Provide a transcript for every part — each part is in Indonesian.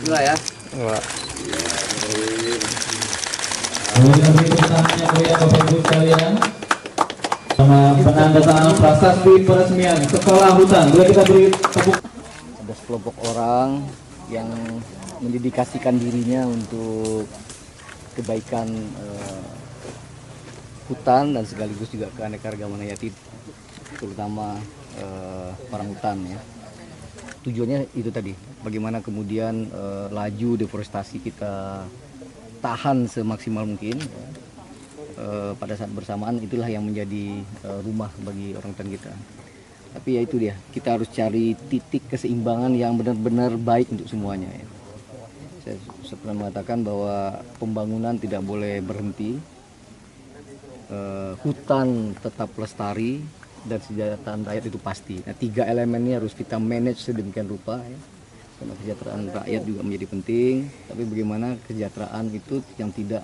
Dua ya. Dua. Kemudian berikutnya mulia Bapak Ibu sekalian, sama penandatanganan prasasti peresmian sekolah hutan. Boleh kita beri tepuk. Ada sekelompok orang yang mendedikasikan dirinya untuk kebaikan hutan dan sekaligus juga keanekaragaman hayati, terutama orang hutan ya. Tujuannya itu tadi, bagaimana kemudian laju deforestasi kita tahan semaksimal mungkin. Pada saat bersamaan itulah yang menjadi rumah bagi orang hutan kita. Tapi ya itu dia, kita harus cari titik keseimbangan yang benar-benar baik untuk semuanya ya. Saya pernah mengatakan bahwa pembangunan tidak boleh berhenti, hutan tetap lestari, dan kesejahteraan rakyat itu pasti. Nah, tiga elemen ini harus kita manage sedemikian rupa ya. Karena kesejahteraan rakyat juga menjadi penting, tapi bagaimana kesejahteraan itu yang tidak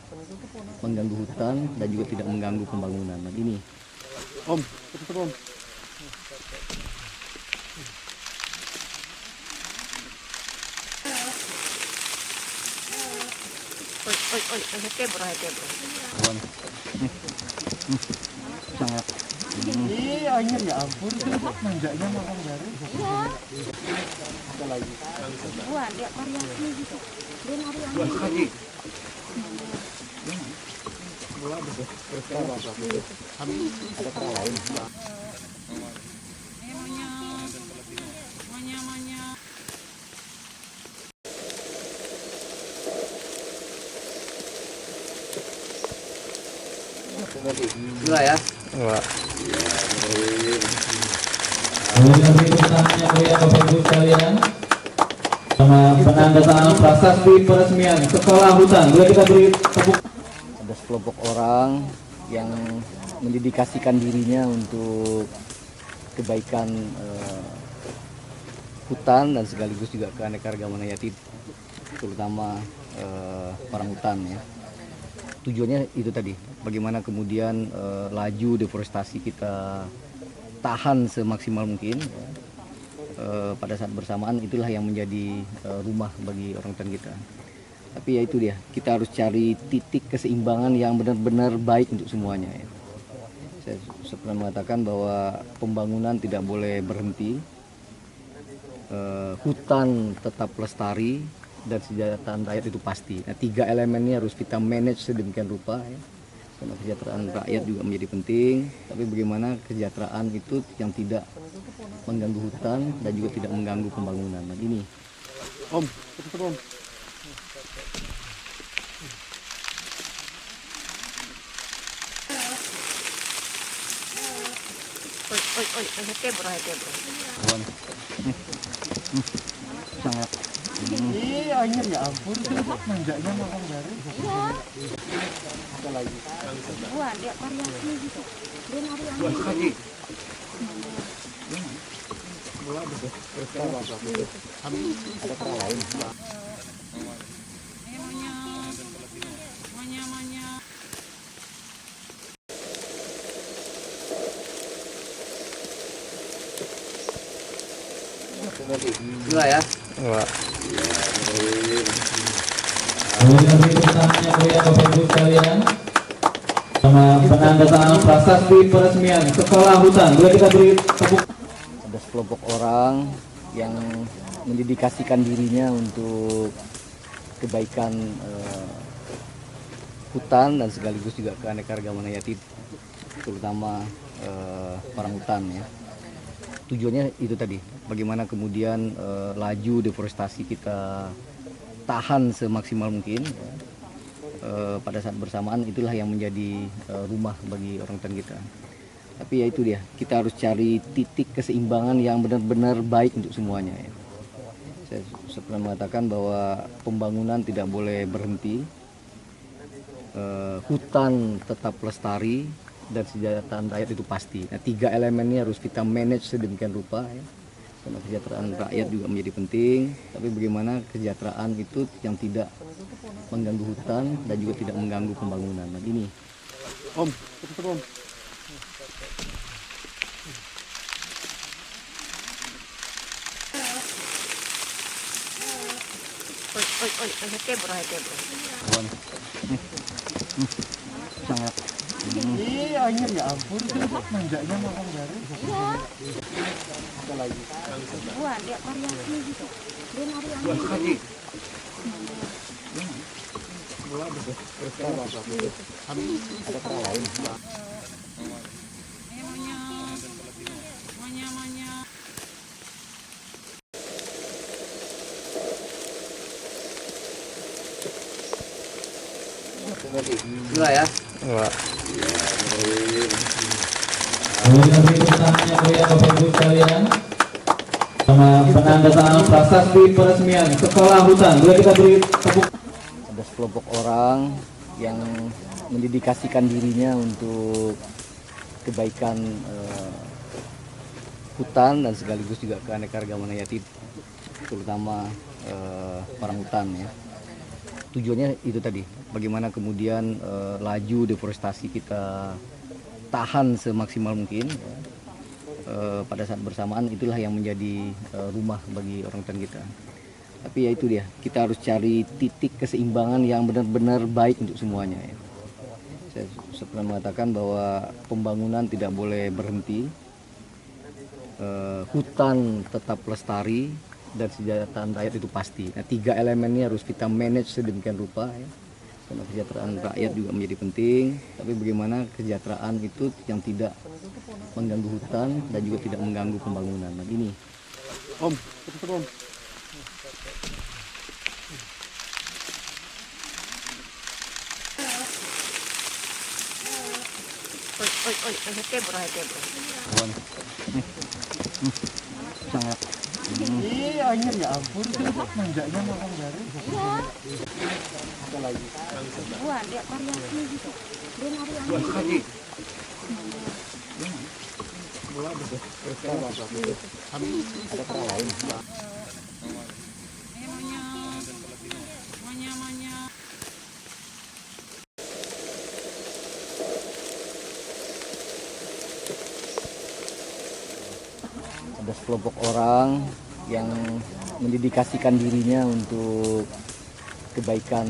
mengganggu hutan dan juga tidak mengganggu pembangunan. Nah, ini Om. Sangat. Iya, anjir ya ampun, kenapa manjanya makan dari? Iya. Ada lagi. Buat dia variasi gitu. Dia nari yang Buat lagi. Ada cara lain. Dua ya. Dua. Kemudian berikutnya mulia Bapak Ibu sekalian, sama penandatanganan prasasti peresmian sekolah hutan. Boleh kita beri tepuk. Ada sekelompok orang yang mendedikasikan dirinya untuk kebaikan hutan dan sekaligus juga keanekaragaman hayati, terutama orang hutan ya. Tujuannya itu tadi, bagaimana kemudian laju deforestasi kita tahan semaksimal mungkin. Pada saat bersamaan itulah yang menjadi rumah bagi orang hutan kita. Tapi ya itu dia, kita harus cari titik keseimbangan yang benar-benar baik untuk semuanya ya. Saya pernah mengatakan bahwa pembangunan tidak boleh berhenti, hutan tetap lestari, dan kesejahteraan rakyat itu pasti. Nah, tiga elemen ini harus kita manage sedemikian rupa ya. Karena kesejahteraan rakyat juga menjadi penting, tapi bagaimana kesejahteraan itu yang tidak mengganggu hutan dan juga tidak mengganggu pembangunan. Nah, ini Om. Sangat. Iya, anjir ya ampun, kenapa manjanya makan dari? Iya. Ada lagi. Buat dia variasi gitu. Dia nari yang Buat lagi. Ada cara lain. Dua ya. Dua. Kemudian berikutnya mulia Bapak Ibu sekalian, sama penandatanganan prasasti peresmian sekolah hutan. Boleh kita beri tepuk. Ada sekelompok orang yang mendedikasikan dirinya untuk kebaikan hutan dan sekaligus juga keanekaragaman hayati, terutama orang hutan ya. Tujuannya itu tadi, bagaimana kemudian laju deforestasi kita tahan semaksimal mungkin. Pada saat bersamaan itulah yang menjadi rumah bagi orang hutan kita. Tapi ya itu dia, kita harus cari titik keseimbangan yang benar-benar baik untuk semuanya ya. Saya pernah mengatakan bahwa pembangunan tidak boleh berhenti, hutan tetap lestari, dan kesejahteraan rakyat itu pasti. Nah, tiga elemen ini harus kita manage sedemikian rupa ya. Karena kesejahteraan rakyat juga menjadi penting, tapi bagaimana kesejahteraan itu yang tidak mengganggu hutan dan juga tidak mengganggu pembangunan. Nah, ini Om. hete bro. Sangat. Ih, anjir ya ampun, manjanya orang dari. Iya. Wah, dia variasi gitu. Dia nari angin. Enggak ya? Boleh kita beri tepuk tangannya meriah Bapak Ibu sekalian. Sama penandatanganan prasasti peresmian Sekolah Hutan. Boleh kita beri tepuk. Ada sekelompok orang yang mendedikasikan dirinya untuk kebaikan hutan dan sekaligus juga keanekaragaman hayati, terutama orang hutan ya. Tujuannya itu tadi, bagaimana kemudian laju deforestasi kita tahan semaksimal mungkin ya. Pada saat bersamaan itulah yang menjadi rumah bagi orang hutan kita. Tapi ya itu dia, kita harus cari titik keseimbangan yang benar-benar baik untuk semuanya ya. Saya pernah mengatakan bahwa pembangunan tidak boleh berhenti, hutan tetap lestari, dan kesejahteraan rakyat itu pasti. Nah, 3 elemen ini harus kita manage sedemikian rupa ya. Karena kesejahteraan rakyat juga menjadi penting, tapi bagaimana kesejahteraan itu yang tidak mengganggu hutan dan juga tidak mengganggu pembangunan. Nah, ini Om. Hete bro. sangat. Ih, anjir ya ampun, manjanya orang dari. Iya. Wah, dia variasi gitu. Dia nari angin. Ada sekelompok orang yang mendedikasikan dirinya untuk kebaikan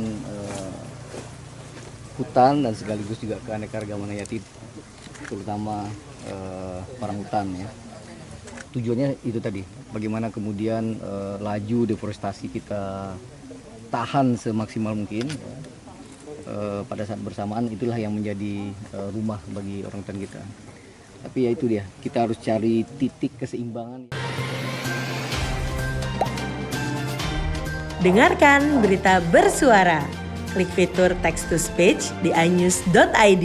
hutan dan sekaligus juga keanekaragaman hayati, terutama orang hutan ya. Tujuannya itu tadi, bagaimana kemudian laju deforestasi kita tahan semaksimal mungkin ya. Pada saat bersamaan itulah yang menjadi rumah bagi orang hutan kita. Tapi ya itu dia, kita harus cari titik keseimbangan. Dengarkan berita bersuara. Klik fitur text to speech di inews.id.